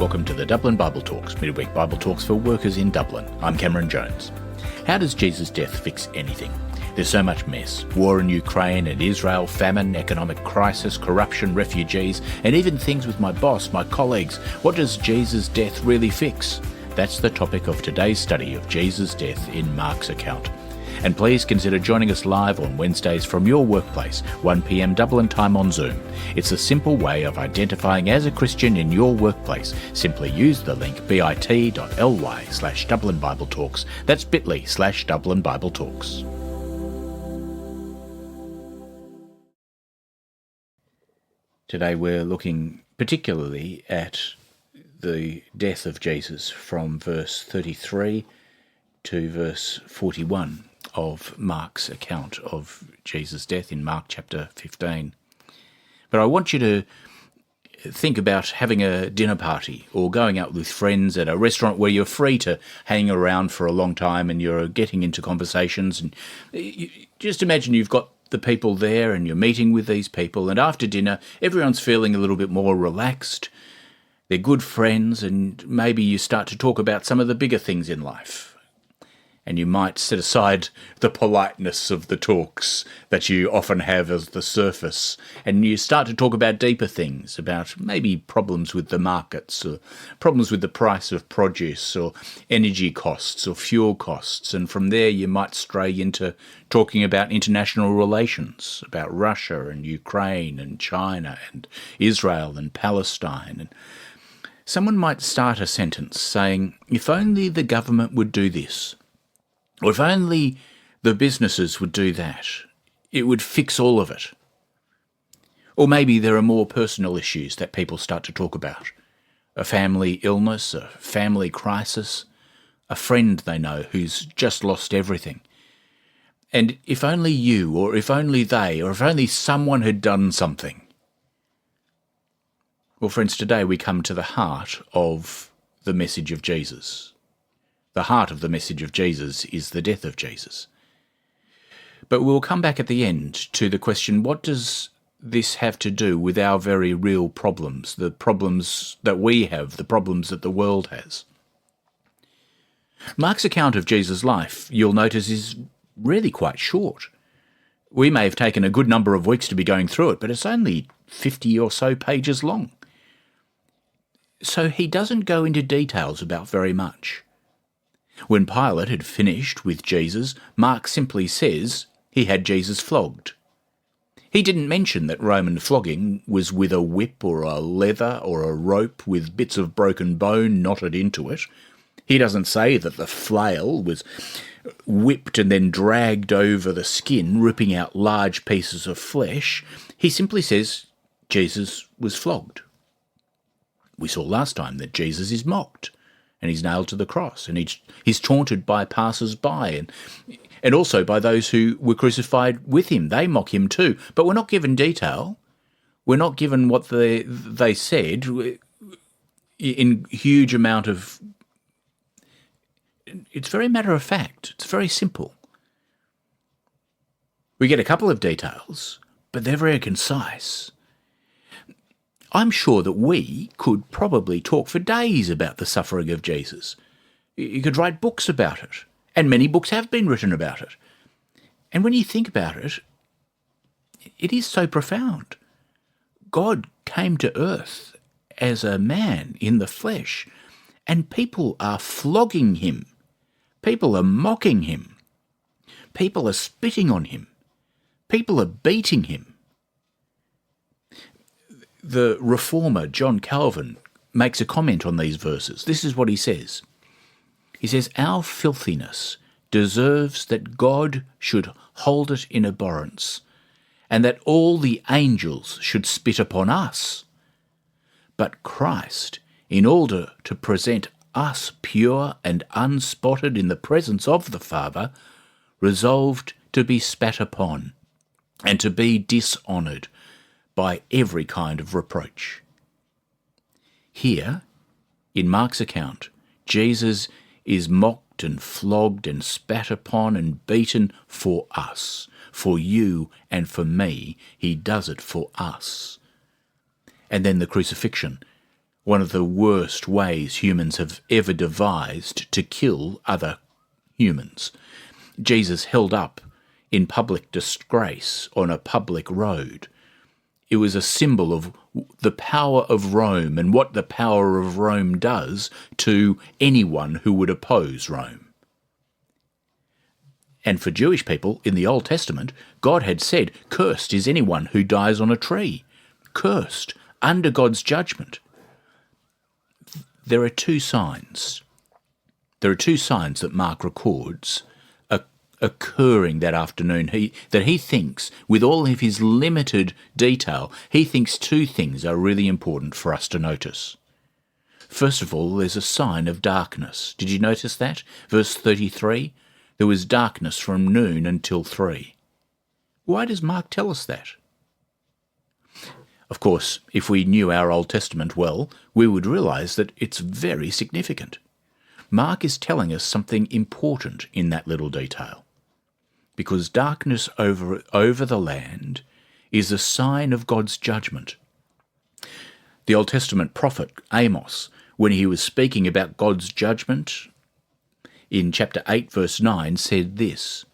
Welcome to the Dublin Bible Talks, midweek Bible talks for workers in Dublin. I'm Cameron Jones. How does Jesus' death fix anything? There's so much mess. War in Ukraine and Israel, famine, economic crisis, corruption, refugees, and even things with my boss, my colleagues. What does Jesus' death really fix? That's the topic of today's study of Jesus' death in Mark's account. And please consider joining us live on Wednesdays from your workplace, 1 p.m. Dublin Time on Zoom. It's a simple way of identifying as a Christian in your workplace. Simply use the link bit.ly/DublinBibleTalks. That's bit.ly/DublinBibleTalks. Today we're looking particularly at the death of Jesus from verse 33 to verse 41 of Mark's account of Jesus' death in Mark chapter 15. But I want you to think about having a dinner party or going out with friends at a restaurant where you're free to hang around for a long time and you're getting into conversations. And just imagine you've got the people there and you're meeting with these people, and after dinner everyone's feeling a little bit more relaxed. They're good friends, and maybe you start to talk about some of the bigger things in life. And you might set aside the politeness of the talks that you often have as the surface, and you start to talk about deeper things, about maybe problems with the markets, or problems with the price of produce, or energy costs, or fuel costs. And from there you might stray into talking about international relations, about Russia and Ukraine and China and Israel and Palestine. And someone might start a sentence saying, if only the government would do this, or if only the businesses would do that, it would fix all of it. Or maybe there are more personal issues that people start to talk about. A family illness, a family crisis, a friend they know who's just lost everything. And if only you, or if only they, or if only someone had done something. Well, friends, today we come to the heart of the message of Jesus. The heart of the message of Jesus is the death of Jesus. But we'll come back at the end to the question, what does this have to do with our very real problems, the problems that we have, the problems that the world has? Mark's account of Jesus' life, you'll notice, is really quite short. We may have taken a good number of weeks to be going through it, but it's only 50 or so pages long. So he doesn't go into details about very much. When Pilate had finished with Jesus, Mark simply says he had Jesus flogged. He didn't mention that Roman flogging was with a whip or a leather or a rope with bits of broken bone knotted into it. He doesn't say that the flail was whipped and then dragged over the skin, ripping out large pieces of flesh. He simply says Jesus was flogged. We saw last time that Jesus is mocked, and he's nailed to the cross, and he's taunted by passers-by, and also by those who were crucified with him. They mock him too, but we're not given detail. We're not given what they said in huge amount of... It's very matter of fact. It's very simple. We get a couple of details, but they're very concise. I'm sure that we could probably talk for days about the suffering of Jesus. You could write books about it, and many books have been written about it. And when you think about it, it is so profound. God came to earth as a man in the flesh, and people are flogging him. People are mocking him. People are spitting on him. People are beating him. The reformer John Calvin makes a comment on these verses. This is what he says. He says, our filthiness deserves that God should hold it in abhorrence, and that all the angels should spit upon us. But Christ, in order to present us pure and unspotted in the presence of the Father, resolved to be spat upon and to be dishonoured by every kind of reproach. Here, in Mark's account, Jesus is mocked and flogged and spat upon and beaten for us, for you and for me. He does it for us. And then the crucifixion. one of the worst ways humans have ever devised to kill other humans. Jesus held up in public disgrace on a public road. It was a symbol of the power of Rome and what the power of Rome does to anyone who would oppose Rome. And for Jewish people in the Old Testament, God had said, "Cursed is anyone who dies on a tree." Cursed, under God's judgment. There are two signs. There are two signs that Mark records occurring that afternoon that he thinks, with all of his limited detail, he thinks two things are really important for us to notice. First of all, there's a sign of darkness. Did you notice that? Verse 33, there was darkness from noon until 3. Why does Mark tell us that? Of course, if we knew our Old Testament well, we would realise that it's very significant. Mark is telling us something important in that little detail, because darkness over the land is a sign of God's judgment. The Old Testament prophet Amos, when he was speaking about God's judgment in chapter 8, verse 9, said this,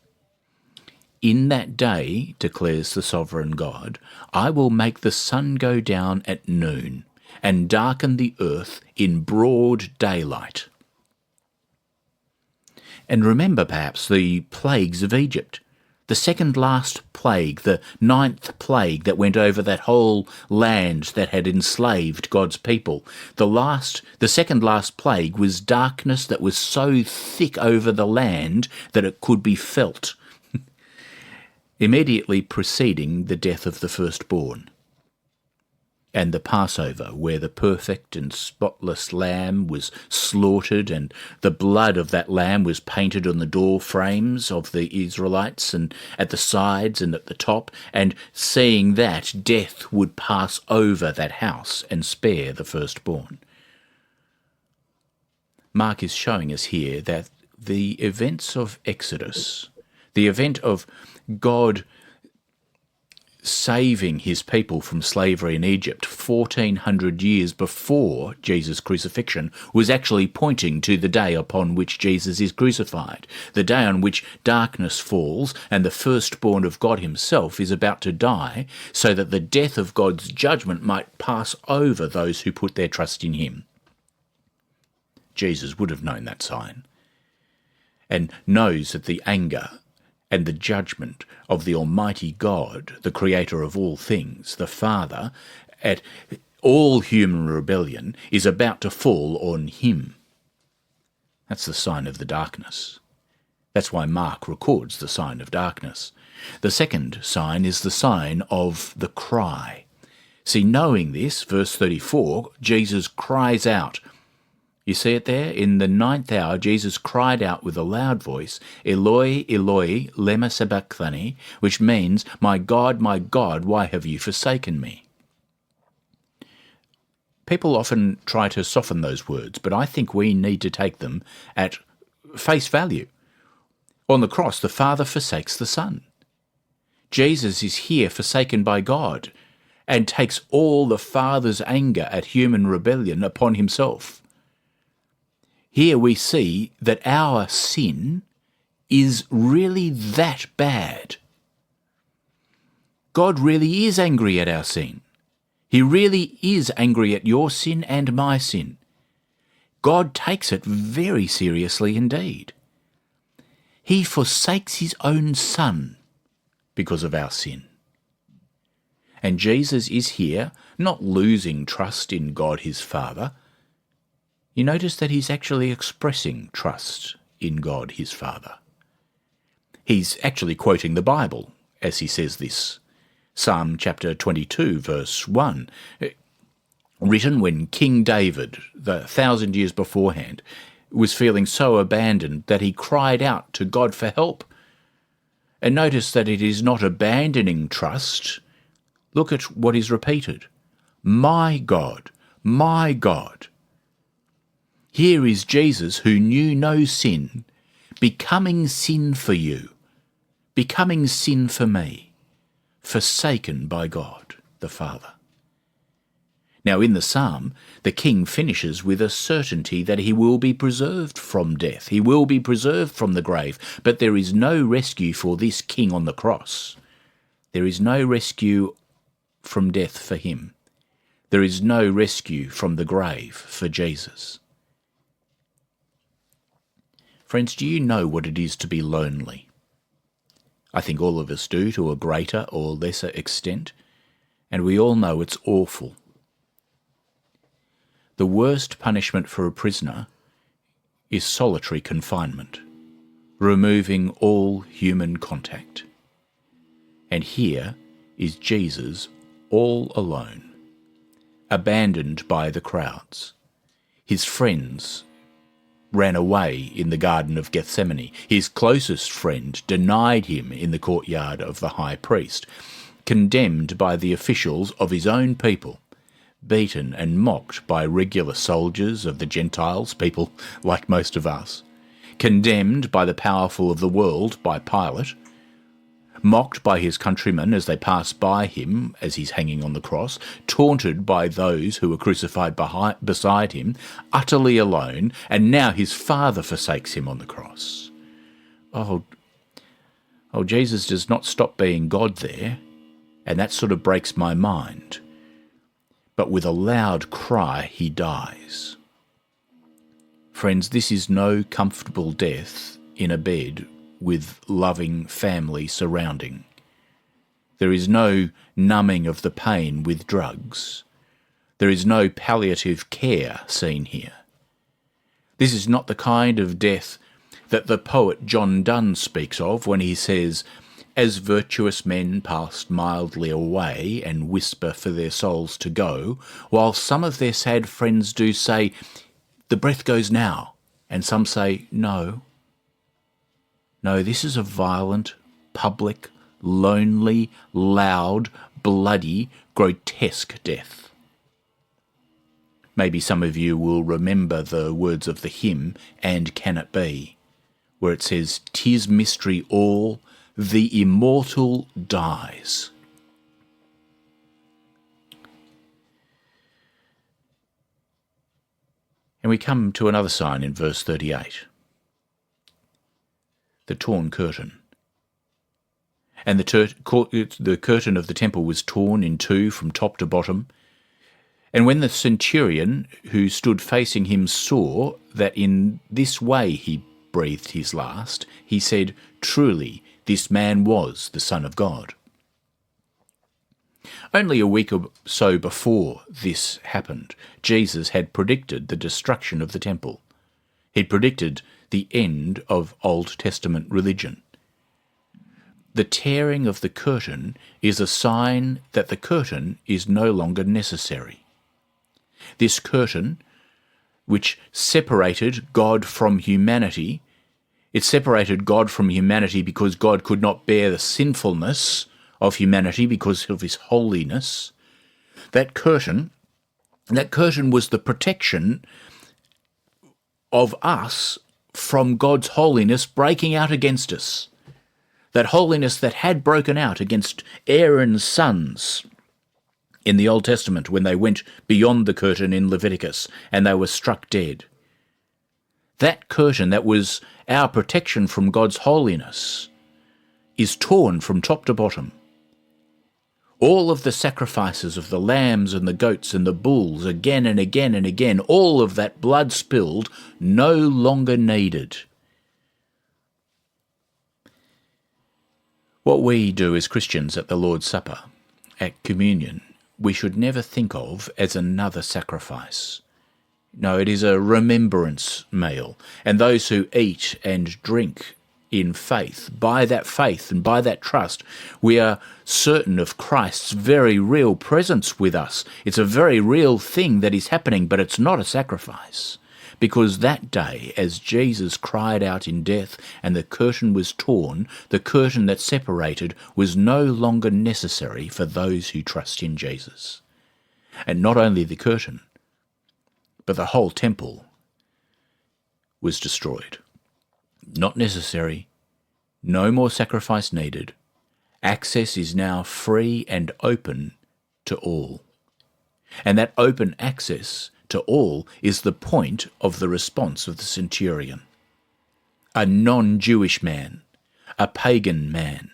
"In that day, declares the sovereign God, I will make the sun go down at noon and darken the earth in broad daylight." And remember perhaps the plagues of Egypt, the second last plague, the 9th plague that went over that whole land that had enslaved God's people. The second last plague was darkness that was so thick over the land that it could be felt, immediately preceding the death of the firstborn. And the Passover, where the perfect and spotless lamb was slaughtered, and the blood of that lamb was painted on the door frames of the Israelites and at the sides and at the top, and seeing that, death would pass over that house and spare the firstborn. Mark is showing us here that the events of Exodus, the event of God saving his people from slavery in Egypt 1400 years before Jesus' crucifixion, was actually pointing to the day upon which Jesus is crucified, the day on which darkness falls and the firstborn of God himself is about to die, so that the death of God's judgment might pass over those who put their trust in him. Jesus would have known that sign, and knows that the anger and the judgment of the Almighty God, the Creator of all things, the Father, at all human rebellion, is about to fall on him. That's the sign of the darkness. That's why Mark records the sign of darkness. The second sign is the sign of the cry. See, knowing this, verse 34, Jesus cries out. You see it there? In the 9th hour, Jesus cried out with a loud voice, "Eloi, Eloi, lema sabachthani," which means, my God, why have you forsaken me?" People often try to soften those words, but I think we need to take them at face value. On the cross, the Father forsakes the Son. Jesus is here forsaken by God and takes all the Father's anger at human rebellion upon himself. Here we see that our sin is really that bad. God really is angry at our sin. He really is angry at your sin and my sin. God takes it very seriously indeed. He forsakes his own Son because of our sin. And Jesus is here, not losing trust in God his Father. You notice that he's actually expressing trust in God his Father. He's actually quoting the Bible as he says this. Psalm chapter 22, verse 1, written when King David, 1,000 years beforehand, was feeling so abandoned that he cried out to God for help. And notice that it is not abandoning trust. Look at what is repeated. My God, my God. Here is Jesus, who knew no sin, becoming sin for you, becoming sin for me, forsaken by God the Father. Now in the psalm, the king finishes with a certainty that he will be preserved from death. He will be preserved from the grave. But there is no rescue for this king on the cross. There is no rescue from death for him. There is no rescue from the grave for Jesus. Friends, do you know what it is to be lonely? I think all of us do, to a greater or lesser extent, and we all know it's awful. The worst punishment for a prisoner is solitary confinement, removing all human contact. And here is Jesus all alone, abandoned by the crowds. His friends ran away in the Garden of Gethsemane. His closest friend denied him in the courtyard of the high priest, condemned by the officials of his own people, beaten and mocked by regular soldiers of the Gentiles, people like most of us, condemned by the powerful of the world, by Pilate, mocked by his countrymen as they pass by him as he's hanging on the cross, taunted by those who were crucified beside him, utterly alone, and now his Father forsakes him on the cross. Oh, Jesus does not stop being God there, and that sort of breaks my mind. But with a loud cry, he dies. Friends, this is no comfortable death in a bed with loving family surrounding. There is no numbing of the pain with drugs. There is no palliative care seen here. This is not the kind of death that the poet John Donne speaks of when he says, "As virtuous men pass mildly away and whisper for their souls to go, while some of their sad friends do say, 'The breath goes now,' and some say, 'No.' No, this is a violent, public, lonely, loud, bloody, grotesque death." Maybe some of you will remember the words of the hymn, "And Can It Be?" where it says, "'Tis mystery all, the immortal dies." And we come to another sign in verse 38. The torn curtain. And the curtain of the temple was torn in two from top to bottom. And when the centurion who stood facing him saw that in this way he breathed his last, he said, "Truly, this man was the Son of God." Only a week or so before this happened, Jesus had predicted the destruction of the temple. He'd predicted the end of Old Testament religion. The tearing of the curtain is a sign that the curtain is no longer necessary. This curtain, which separated God from humanity, it separated God from humanity because God could not bear the sinfulness of humanity because of his holiness. That curtain was the protection of us from God's holiness breaking out against us. That holiness that had broken out against Aaron's sons in the Old Testament when they went beyond the curtain in Leviticus and they were struck dead. That curtain that was our protection from God's holiness is torn from top to bottom. All of the sacrifices of the lambs and the goats and the bulls again and again and again, all of that blood spilled, no longer needed. What we do as Christians at the Lord's Supper, at communion, we should never think of as another sacrifice. No, it is a remembrance meal, and those who eat and drink in faith and by that trust, we are certain of Christ's very real presence with us. It's a very real thing that is happening, but it's not a sacrifice. Because that day, as Jesus cried out in death and the curtain was torn, the curtain that separated was no longer necessary for those who trust in Jesus. And not only the curtain, but the whole temple was destroyed. Not necessary, no more sacrifice needed. Access is now free and open to all. And that open access to all is the point of the response of the centurion. A non-Jewish man, a pagan man,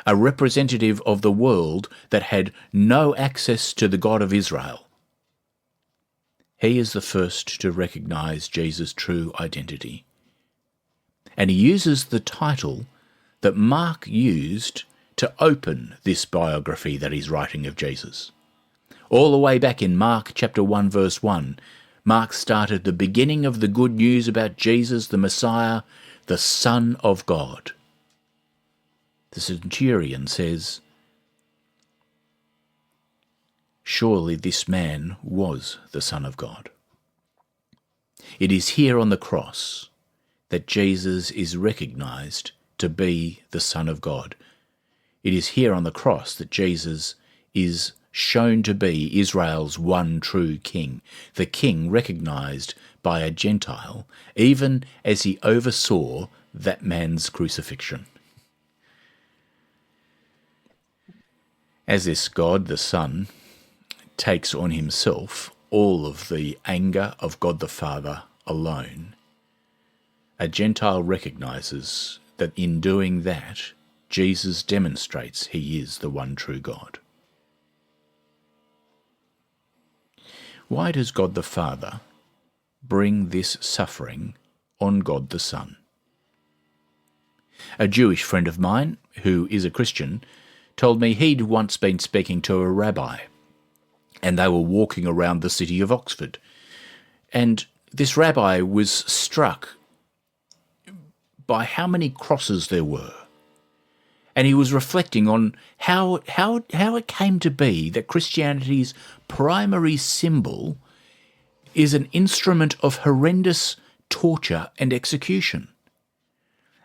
a representative of the world that had no access to the God of Israel. He is the first to recognize Jesus' true identity. And he uses the title that Mark used to open this biography that he's writing of Jesus. All the way back in Mark chapter 1 verse 1, Mark started the beginning of the good news about Jesus, the Messiah, the Son of God. The centurion says, "Surely this man was the Son of God." It is here on the cross that Jesus is recognized to be the Son of God. It is here on the cross that Jesus is shown to be Israel's one true king, the king recognized by a Gentile, even as he oversaw that man's crucifixion. As this God, the Son, takes on himself all of the anger of God the Father alone, a Gentile recognizes that in doing that, Jesus demonstrates he is the one true God. Why does God the Father bring this suffering on God the Son? A Jewish friend of mine, who is a Christian, told me he'd once been speaking to a rabbi, and they were walking around the city of Oxford. And this rabbi was struck by how many crosses there were. And he was reflecting on how it came to be that Christianity's primary symbol is an instrument of horrendous torture and execution.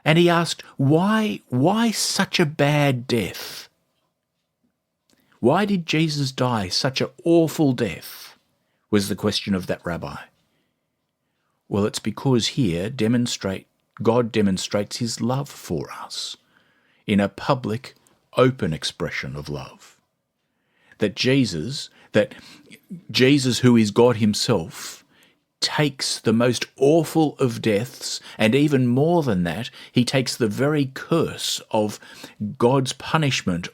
And he asked, why such a bad death? Why did Jesus die such an awful death? Was the question of that rabbi. Well, it's because here God demonstrates his love for us in a public, open expression of love. That Jesus, who is God himself, takes the most awful of deaths, and even more than that, he takes the very curse of God's punishment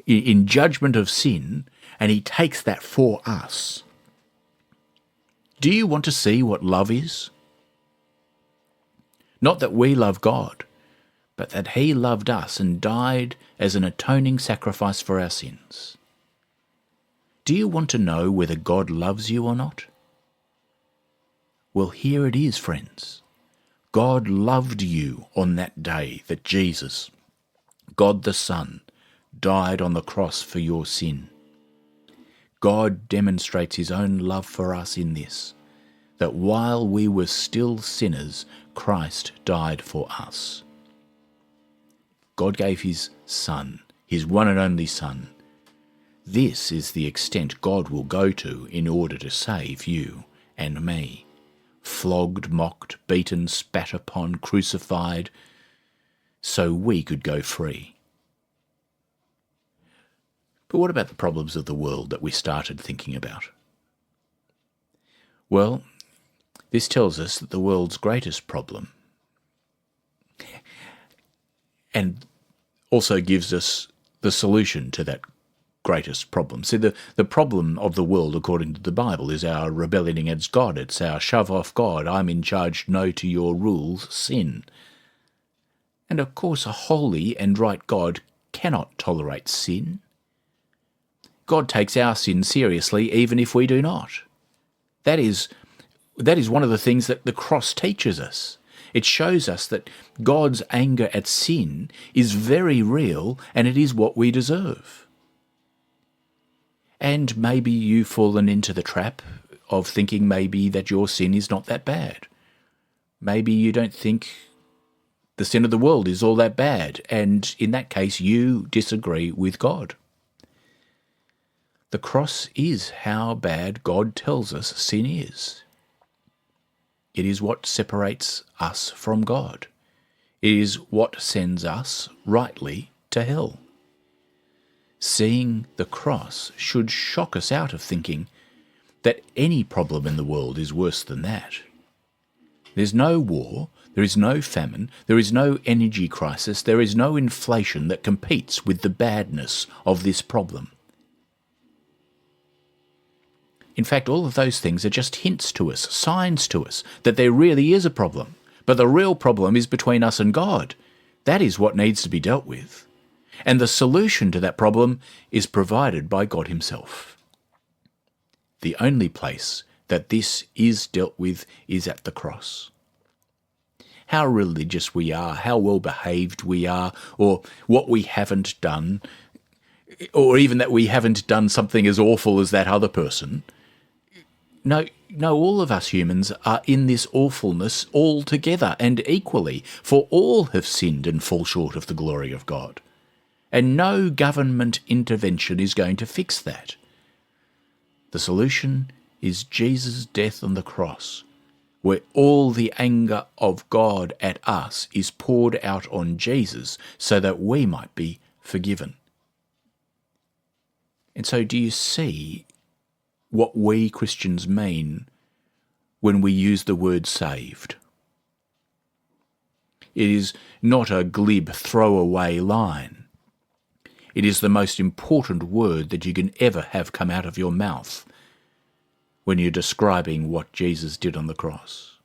in judgment of sin, and he takes that for us. Do you want to see what love is? Not that we love God, but that he loved us and died as an atoning sacrifice for our sins. Do you want to know whether God loves you or not? Well, here it is, friends. God loved you on that day that Jesus, God the Son, died on the cross for your sin. God demonstrates his own love for us in this, that while we were still sinners, Christ died for us. God gave his Son, his one and only Son. This is the extent God will go to in order to save you and me. Flogged, mocked, beaten, spat upon, crucified, so we could go free. But what about the problems of the world that we started thinking about? Well, this tells us that the world's greatest problem, and also gives us the solution to that greatest problem. See, the problem of the world, according to the Bible, is our rebellion against God. It's our shove off God, I'm in charge, no to your rules, sin. And of course, a holy and right God cannot tolerate sin. God takes our sin seriously, even if we do not. That is one of the things that the cross teaches us. It shows us that God's anger at sin is very real, and it is what we deserve. And maybe you've fallen into the trap of thinking maybe that your sin is not that bad. Maybe you don't think the sin of the world is all that bad, and in that case you disagree with God. The cross is how bad God tells us sin is. It is what separates us from God. It is what sends us rightly to hell. Seeing the cross should shock us out of thinking that any problem in the world is worse than that. There's no war, there is no famine, there is no energy crisis, there is no inflation that competes with the badness of this problem. In fact, all of those things are just hints to us, signs to us, that there really is a problem. But the real problem is between us and God. That is what needs to be dealt with. And the solution to that problem is provided by God himself. The only place that this is dealt with is at the cross. How religious we are, how well behaved we are, or what we haven't done, or even that we haven't done something as awful as that other person. No, all of us humans are in this awfulness all together and equally, for all have sinned and fall short of the glory of God. And no government intervention is going to fix that. The solution is Jesus' death on the cross, where all the anger of God at us is poured out on Jesus so that we might be forgiven. And so do you see what we Christians mean when we use the word saved? It is not a glib throwaway line. It is the most important word that you can ever have come out of your mouth when you're describing what Jesus did on the cross.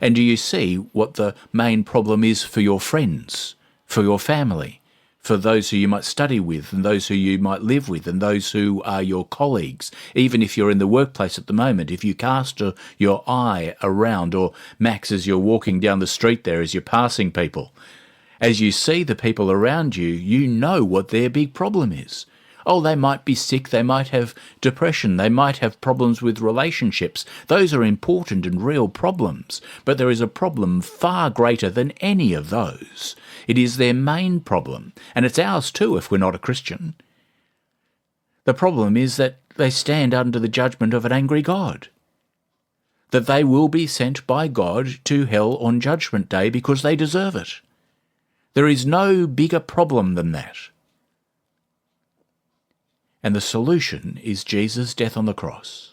And do you see what the main problem is for your friends, for your family, for those who you might study with and those who you might live with and those who are your colleagues? Even if you're in the workplace at the moment, if you cast your eye around, or Max, as you're walking down the street there, as you're passing people, as you see the people around you, you know what their big problem is. Oh, they might be sick, they might have depression, they might have problems with relationships. Those are important and real problems, but there is a problem far greater than any of those. It is their main problem, and it's ours too if we're not a Christian. The problem is that they stand under the judgment of an angry God, that they will be sent by God to hell on Judgment Day because they deserve it. There is no bigger problem than that. And the solution is Jesus' death on the cross.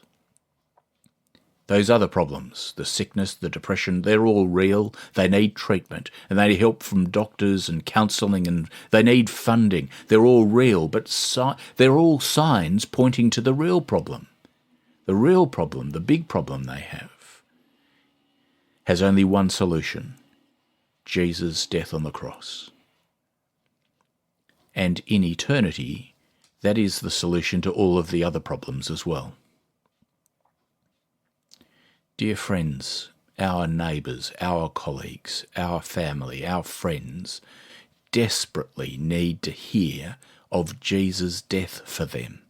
Those other problems, the sickness, the depression, they're all real. They need treatment, and they need help from doctors and counselling, and they need funding. They're all real, but they're all signs pointing to the real problem. The real problem, the big problem they have, has only one solution: Jesus' death on the cross. And in eternity, that is the solution to all of the other problems as well. Dear friends, our neighbours, our colleagues, our family, our friends desperately need to hear of Jesus' death for them.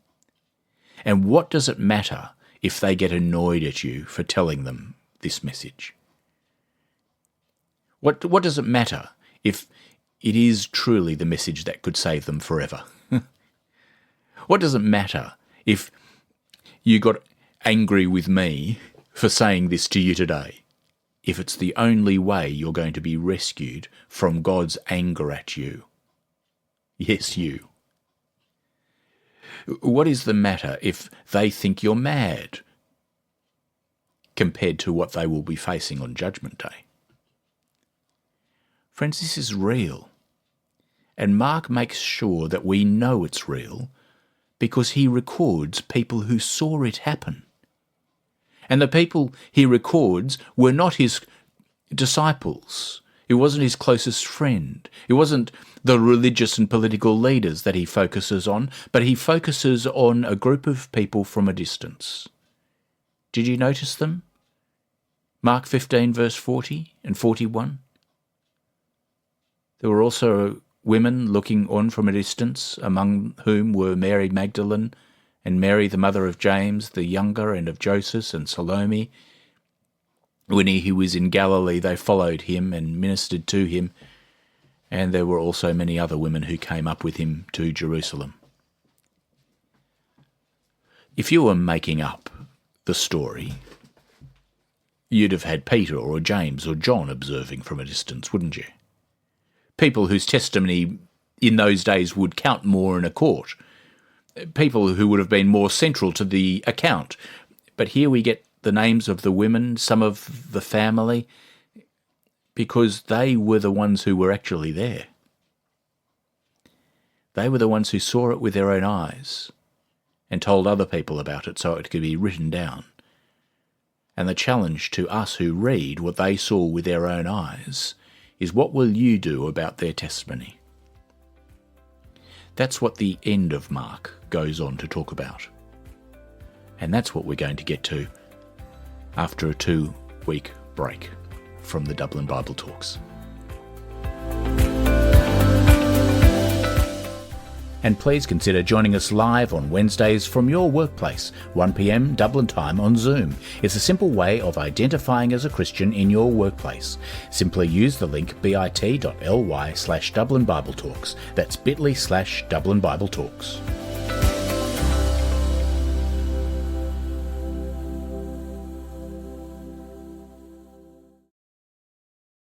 And what does it matter if they get annoyed at you for telling them this message? What does it matter if it is truly the message that could save them forever? What does it matter if you got angry with me for saying this to you today, if it's the only way you're going to be rescued from God's anger at you? Yes, you. What is the matter if they think you're mad compared to what they will be facing on Judgment Day? Friends, this is real. And Mark makes sure that we know it's real because he records people who saw it happen. And the people he records were not his disciples. It wasn't his closest friend. It wasn't the religious and political leaders that he focuses on, but he focuses on a group of people from a distance. Did you notice them? Mark 15, verse 40 and 41. There were also women looking on from a distance, among whom were Mary Magdalene and Mary the mother of James the younger and of Joseph and Salome. When he was in Galilee, they followed him and ministered to him, and there were also many other women who came up with him to Jerusalem. If you were making up the story, you'd have had Peter or James or John observing from a distance, wouldn't you? People whose testimony in those days would count more in a court people who would have been more central to the account. But here we get the names of the women, some of the family, because they were the ones who were actually there. They were the ones who saw it with their own eyes and told other people about it so it could be written down. And the challenge to us who read what they saw with their own eyes is, what will you do about their testimony? That's what the end of Mark goes on to talk about. And that's what we're going to get to after a 2-week break from the Dublin Bible Talks. And please consider joining us live on Wednesdays from your workplace, 1 p.m. Dublin Time on Zoom. It's a simple way of identifying as a Christian in your workplace. Simply use the link bit.ly/DublinBibleTalks. That's bit.ly/DublinBibleTalks.